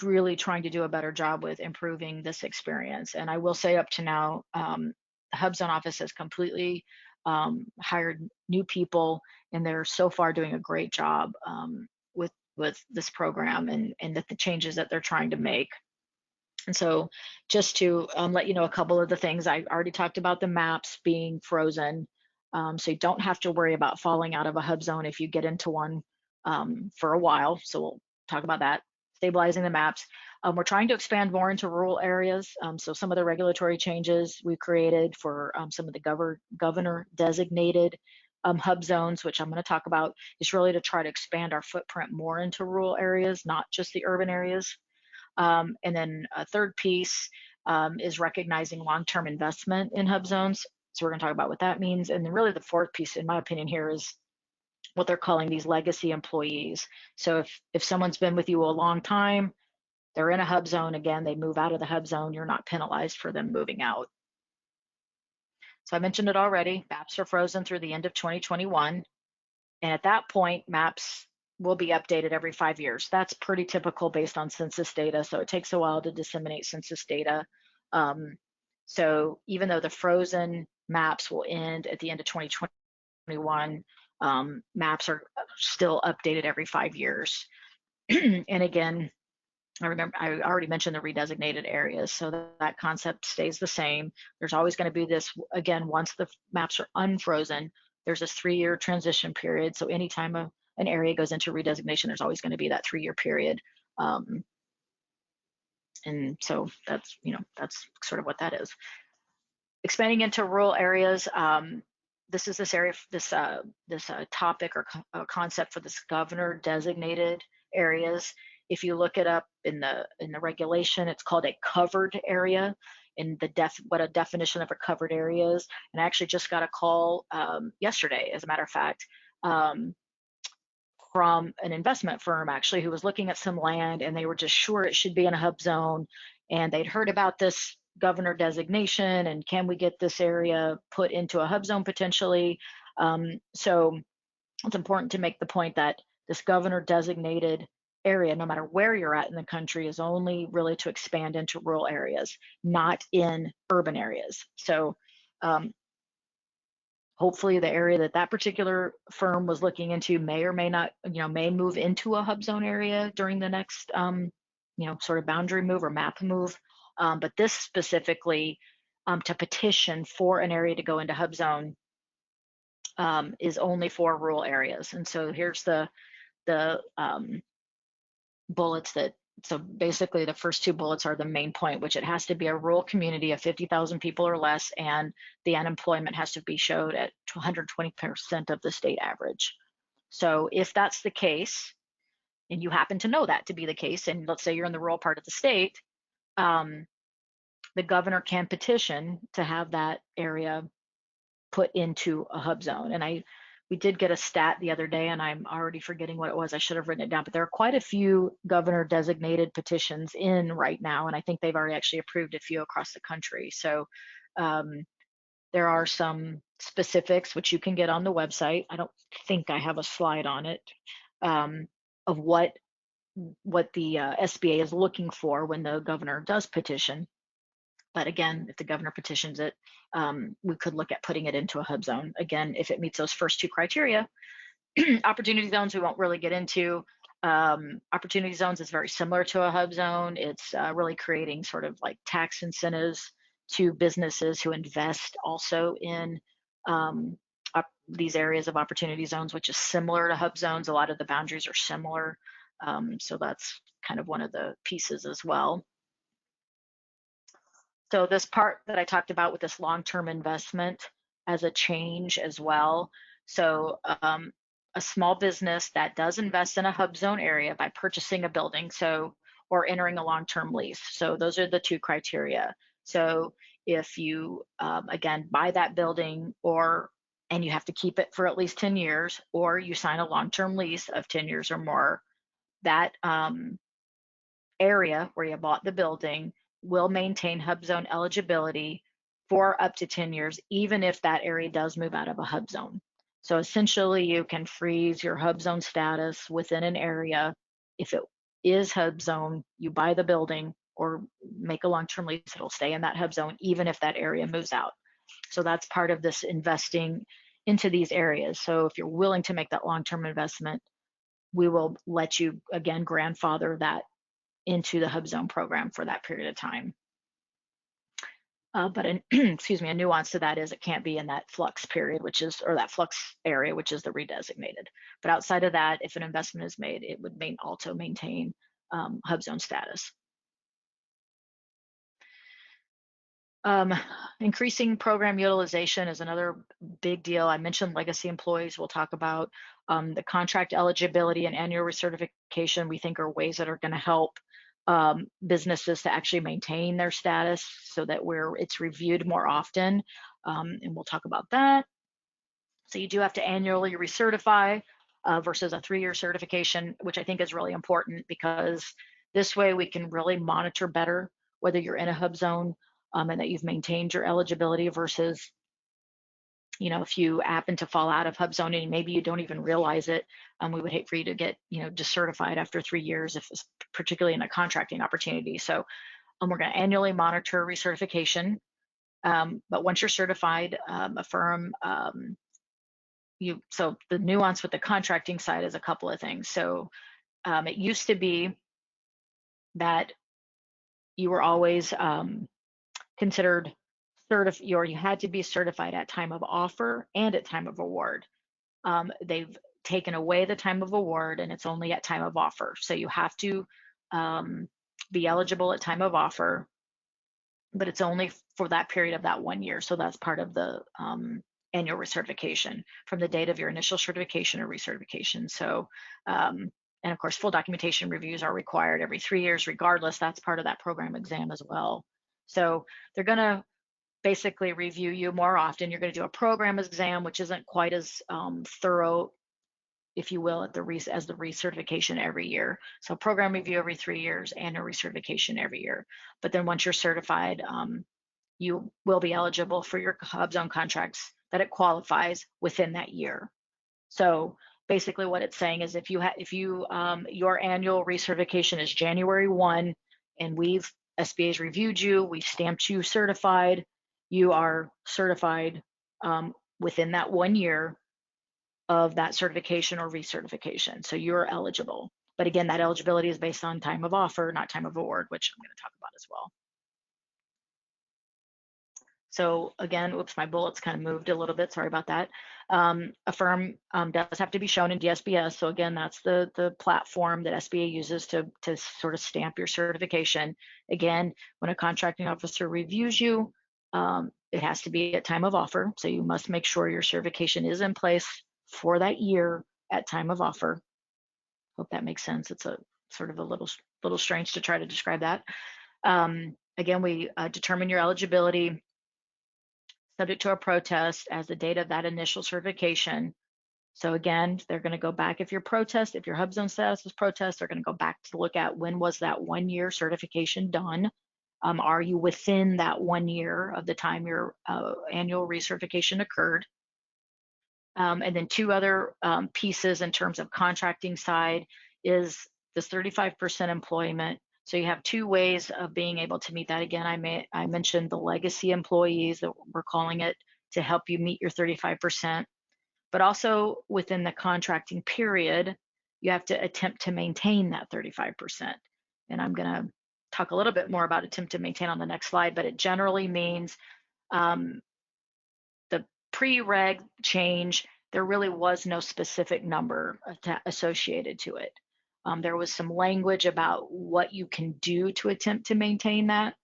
really trying to do a better job with improving this experience. And I will say, up to now, the HUBZone office has completely hired new people, and they're so far doing a great job with this program and the changes that they're trying to make. And so just to let you know a couple of the things, I already talked about the maps being frozen. So you don't have to worry about falling out of a HUBZone if you get into one for a while. So we'll talk about that. stabilizing the maps. We're trying to expand more into rural areas. So some of the regulatory changes we created for some of the governor designated hub zones, which I'm going to talk about, is really to try to expand our footprint more into rural areas, not just the urban areas. And then a third piece is recognizing long-term investment in hub zones. So we're going to talk about what that means. And then really the fourth piece, in my opinion, here is what they're calling these legacy employees. So if someone's been with you a long time, they're in a hub zone, again, they move out of the hub zone, you're not penalized for them moving out. So I mentioned it already, maps are frozen through the end of 2021. And at that point, maps will be updated every 5 years. That's pretty typical based on census data. So it takes a while to disseminate census data. So even though the frozen maps will end at the end of 2021, maps are still updated every 5 years. And again, I already mentioned the redesignated areas, so that concept stays the same. There's always going to be this, again, once the maps are unfrozen, there's this 3-year transition period. So anytime an area goes into redesignation, there's always going to be that 3-year period. And so that's, that's sort of what that is. Expanding into rural areas, this is this topic or concept for this governor designated areas. If you look it up in the regulation, it's called a covered area. And what a definition of a covered area is. And I actually just got a call yesterday, as a matter of fact, from an investment firm actually who was looking at some land, and they were just sure it should be in a hub zone, and they'd heard about this governor designation and can we get this area put into a hub zone potentially. So it's important to make the point that this governor designated area, no matter where you're at in the country, is only really to expand into rural areas, not in urban areas. So hopefully the area that particular firm was looking into may or may not, may move into a hub zone area during the next, sort of boundary move or map move. But this specifically, to petition for an area to go into hub zone, is only for rural areas. And so here's the bullets so basically the first 2 bullets are the main point, which it has to be a rural community of 50,000 people or less, and the unemployment has to be showed at 120% of the state average. So if that's the case, and you happen to know that to be the case, and let's say you're in the rural part of the state, the governor can petition to have that area put into a hub zone. And we did get a stat the other day, and I'm already forgetting what it was. I should have written it down, but there are quite a few governor designated petitions in right now, and I think they've already actually approved a few across the country. So there are some specifics which you can get on the website. I don't think I have a slide on it, of what the SBA is looking for when the governor does petition. But again, if the governor petitions it, we could look at putting it into a hub zone. Again, if it meets those first 2 criteria. Opportunity zones, we won't really get into. Opportunity zones is very similar to a hub zone. It's really creating sort of like tax incentives to businesses who invest also in these areas of opportunity zones, which is similar to hub zones. A lot of the boundaries are similar. So that's kind of one of the pieces as well. So this part that I talked about with this long-term investment as a change as well. So a small business that does invest in a hub zone area by purchasing a building, or entering a long-term lease. So those are the 2 criteria. So if you, again, buy that building and you have to keep it for at least 10 years, or you sign a long-term lease of 10 years or more, that area where you bought the building will maintain hub zone eligibility for up to 10 years, even if that area does move out of a hub zone. So essentially you can freeze your hub zone status within an area. If it is hub zone, you buy the building or make a long-term lease, it'll stay in that hub zone, even if that area moves out. So that's part of this investing into these areas. So if you're willing to make that long-term investment, we will let you, again, grandfather that into the HUBZone program for that period of time. But excuse me, a nuance to that is it can't be in that flux period, or that flux area, which is the redesignated. But outside of that, if an investment is made, it would also maintain HUBZone status. Increasing program utilization is another big deal. I mentioned legacy employees. We'll talk about the contract eligibility and annual recertification. We think are ways that are going to help businesses to actually maintain their status so that it's reviewed more often. And we'll talk about that. So you do have to annually recertify versus a 3-year certification, which I think is really important because this way we can really monitor better whether you're in a hub zone and that you've maintained your eligibility versus, if you happen to fall out of hub zoning and maybe you don't even realize it, we would hate for you to get, decertified after 3 years, if it's particularly in a contracting opportunity. So we're going to annually monitor recertification. But once you're certified, a firm, so the nuance with the contracting side is a couple of things. So it used to be that you were always considered certified, or you had to be certified at time of offer and at time of award. They've taken away the time of award and it's only at time of offer. So you have to be eligible at time of offer, but it's only for that period of that 1 year. So that's part of the annual recertification from the date of your initial certification or recertification. So, and of course, full documentation reviews are required every 3 years, regardless. That's part of that program exam as well. So they're going to basically review you more often. You're going to do a program exam, which isn't quite as thorough, if you will, as the recertification every year. So program review every 3 years and a recertification every year. But then once you're certified, you will be eligible for your HUBZone contracts that it qualifies within that year. So basically what it's saying is if your annual recertification is January 1 and SBA's reviewed you, we've stamped you certified, you are certified within that 1 year of that certification or recertification. So you're eligible. But again, that eligibility is based on time of offer, not time of award, which I'm going to talk about as well. So again, oops, my bullets kind of moved a little bit. Sorry about that. A firm does have to be shown in DSBS. So again, that's the platform that SBA uses to sort of stamp your certification. Again, when a contracting officer reviews you, it has to be at time of offer. So you must make sure your certification is in place for that year at time of offer. Hope that makes sense. It's a sort of a little strange to try to describe that. Again, we determine your eligibility subject to a protest as the date of that initial certification. So again, they're going to go back if your HUBZone status is protest, they're going to go back to look at when was that 1 year certification done. Are you within that 1 year of the time your annual recertification occurred? And then 2 other pieces in terms of contracting side is this 35% employment. So you have 2 ways of being able to meet that. Again, I mentioned the legacy employees that we're calling it to help you meet your 35%, but also within the contracting period, you have to attempt to maintain that 35%. And I'm going to talk a little bit more about attempt to maintain on the next slide, but it generally means the pre-reg change, there really was no specific number associated to it. There was some language about what you can do to attempt to maintain that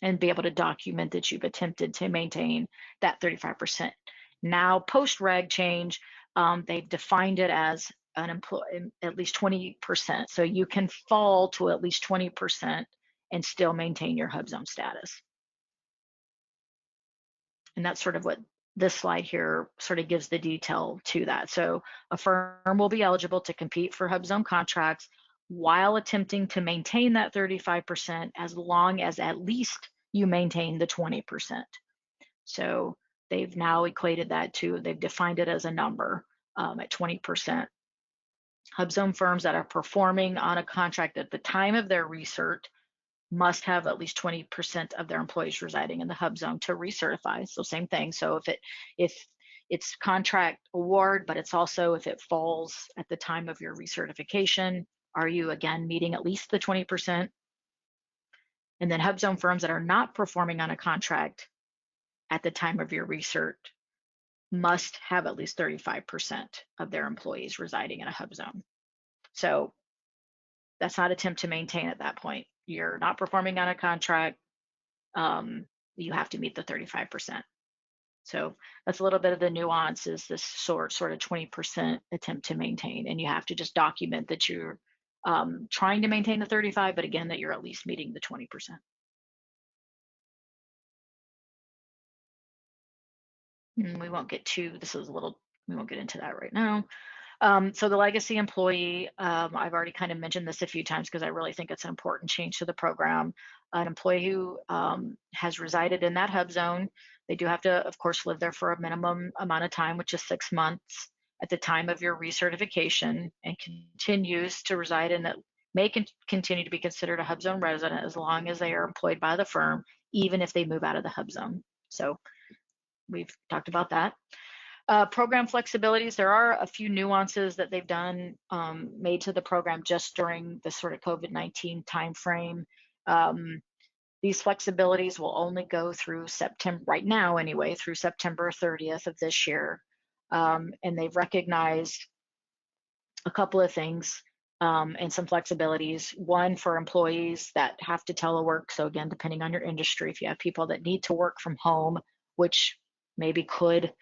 and be able to document that you've attempted to maintain that 35%. Now, post-reg change, they've defined it as at least 20%. So you can fall to at least 20% and still maintain your HUBZone status. And that's sort of what this slide here sort of gives the detail to that. So a firm will be eligible to compete for HUBZone contracts while attempting to maintain that 35% as long as at least you maintain the 20%. So they've now equated that to, they've defined it as a number at 20%. HUBZone firms that are performing on a contract at the time of their recert must have at least 20% of their employees residing in the hub zone to recertify. So same thing. So if it's contract award, but it's also if it falls at the time of your recertification, are you again meeting at least the 20%? And then hub zone firms that are not performing on a contract at the time of your recert must have at least 35% of their employees residing in a hub zone. So That's not attempt to maintain at that point. You're not performing on a contract. You have to meet the 35%. So that's a little bit of the nuance is this sort of 20% attempt to maintain, and you have to just document that you're trying to maintain the 35, but again, that you're at least meeting the 20%. We won't get to, this is a little, we won't get into that right now. So the legacy employee, I've already kind of mentioned this a few times because I really think it's an important change to the program. An employee who has resided in that hub zone, they do have to, of course, live there for a minimum amount of time, which is 6 months at the time of your recertification, and continues to reside in that, may continue to be considered a hub zone resident as long as they are employed by the firm, even if they move out of the hub zone. So we've talked about that. Program flexibilities, there are a few nuances that they've done made to the program just during the sort of COVID-19 timeframe. These flexibilities will only go through September, right now anyway, through September 30th of this year. And they've recognized a couple of things and some flexibilities. One, for employees that have to telework. So again, depending on your industry, if you have people that need to work from home, which maybe could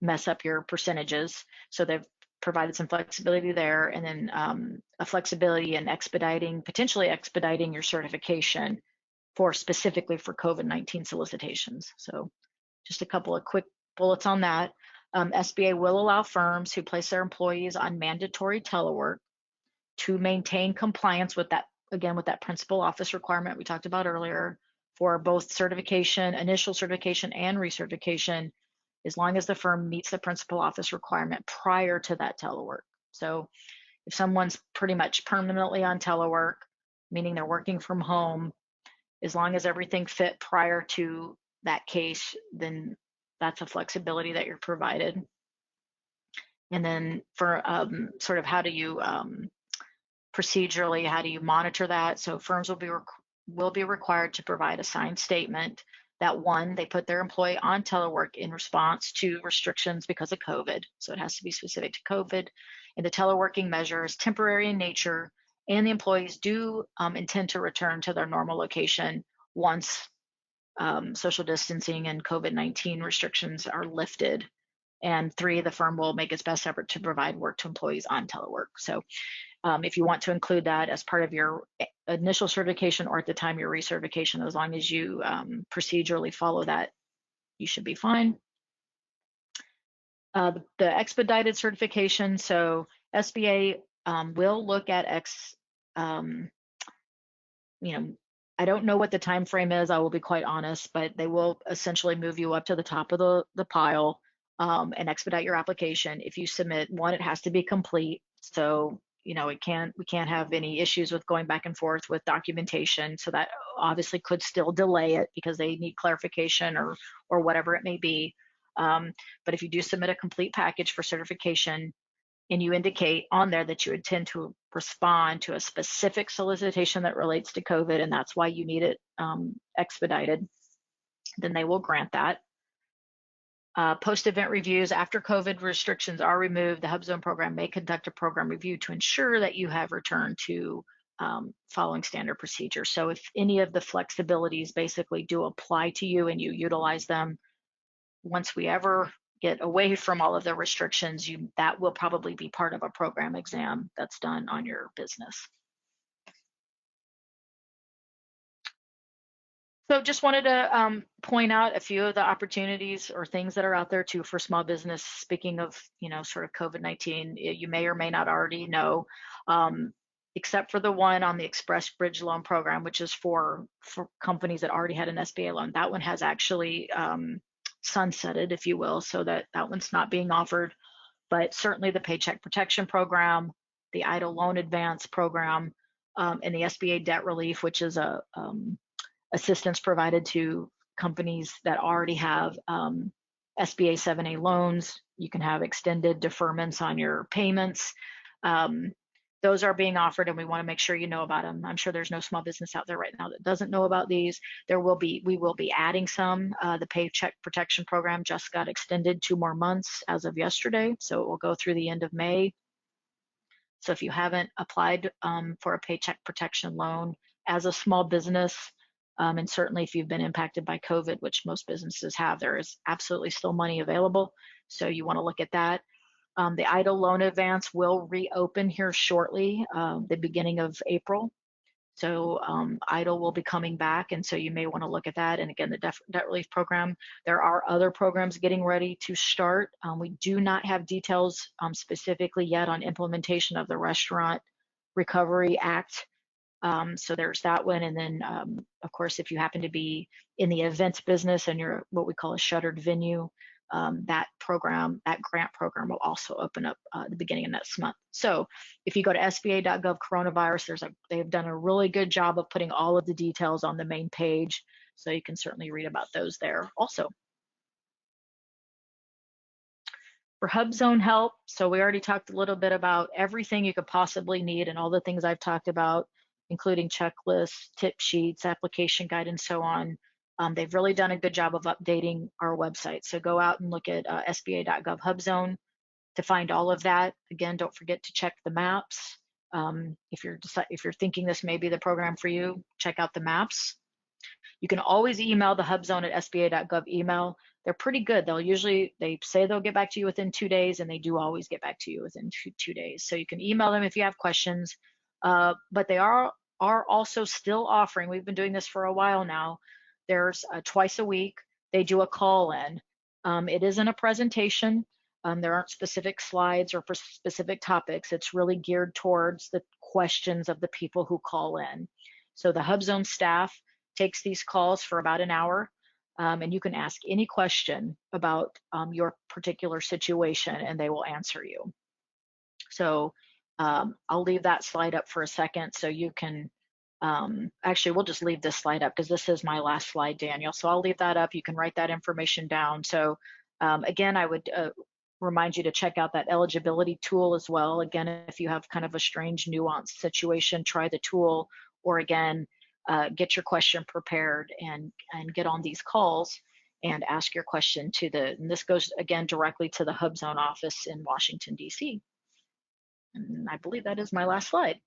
mess up your percentages. So they've provided some flexibility there, and then a flexibility in potentially expediting your certification specifically for COVID-19 solicitations. So just a couple of quick bullets on that. SBA will allow firms who place their employees on mandatory telework to maintain compliance with that, again, with that principal office requirement we talked about earlier for both certification, initial certification and recertification, as long as the firm meets the principal office requirement prior to that telework. So if someone's pretty much permanently on telework, meaning they're working from home, as long as everything fit prior to that case, then that's a flexibility that you're provided. And then for sort of how do you procedurally, how do you monitor that? So firms will be required to provide a signed statement that, one, they put their employee on telework in response to restrictions because of COVID. So it has to be specific to COVID. And the teleworking measure is temporary in nature, and the employees do intend to return to their normal location once social distancing and COVID-19 restrictions are lifted. And three, the firm will make its best effort to provide work to employees on telework. So if you want to include that as part of your initial certification or at the time of your recertification, as long as you procedurally follow that, you should be fine. The expedited certification, so SBA will look at I don't know what the time frame is, I will be quite honest, but they will essentially move you up to the top of the pile and expedite your application. If you submit one, it has to be complete. So we can't have any issues with going back and forth with documentation. So that obviously could still delay it because they need clarification or whatever it may be. But if you do submit a complete package for certification and you indicate on there that you intend to respond to a specific solicitation that relates to COVID, and that's why you need it expedited, then they will grant that. Post-event reviews, after COVID restrictions are removed, the HUBZone program may conduct a program review to ensure that you have returned to following standard procedures. So if any of the flexibilities basically do apply to you and you utilize them, once we ever get away from all of the restrictions, that will probably be part of a program exam that's done on your business. So just wanted to point out a few of the opportunities or things that are out there too for small business. Speaking of, sort of COVID-19, you may or may not already know, except for the one on the Express Bridge Loan Program, which is for companies that already had an SBA loan. That one has actually sunsetted, if you will, so that one's not being offered. But certainly the Paycheck Protection Program, the EIDL Loan Advance Program, and the SBA Debt Relief, which is a assistance provided to companies that already have SBA 7A loans. You can have extended deferments on your payments. Those are being offered, and we want to make sure you know about them. I'm sure there's no small business out there right now that doesn't know about these. We will be adding some. The Paycheck Protection Program just got extended 2 more months as of yesterday, so it will go through the end of May. So if you haven't applied for a paycheck protection loan as a small business, and certainly if you've been impacted by COVID, which most businesses have, there is absolutely still money available. So you want to look at that. The EIDL loan advance will reopen here shortly, the beginning of April. So EIDL will be coming back, and so you may want to look at that. And again, the debt relief program, there are other programs getting ready to start. We do not have details specifically yet on implementation of the Restaurant Recovery Act. So there's that one. And then, of course, if you happen to be in the events business and you're what we call a shuttered venue, that program, that grant program will also open up at the beginning of next month. So if you go to sba.gov coronavirus, they've done a really good job of putting all of the details on the main page. So you can certainly read about those there also. For HUBZone help, so we already talked a little bit about everything you could possibly need and all the things I've talked about, including checklists, tip sheets, application guide, and so on. They've really done a good job of updating our website. So go out and look at sba.gov HUBZone to find all of that. Again, don't forget to check the maps. If you're thinking this may be the program for you, check out the maps. You can always email the HUBZone at sba.gov email. They're pretty good. They say they'll get back to you within 2 days, and they do always get back to you within two days. So you can email them if you have questions. But they are also still offering, we've been doing this for a while now, there's twice a week, they do a call-in. It isn't a presentation. There aren't specific slides or for specific topics. It's really geared towards the questions of the people who call in. So the HUBZone staff takes these calls for about an hour, and you can ask any question about your particular situation, and they will answer you. So I'll leave that slide up for a second so you can, actually, we'll just leave this slide up because this is my last slide, Daniel. So I'll leave that up. You can write that information down. So again, I would remind you to check out that eligibility tool as well. Again, if you have kind of a strange, nuanced situation, try the tool, or again, get your question prepared and get on these calls and ask your question to and this goes again directly to the HUBZone office in Washington, D.C. And I believe that is my last slide.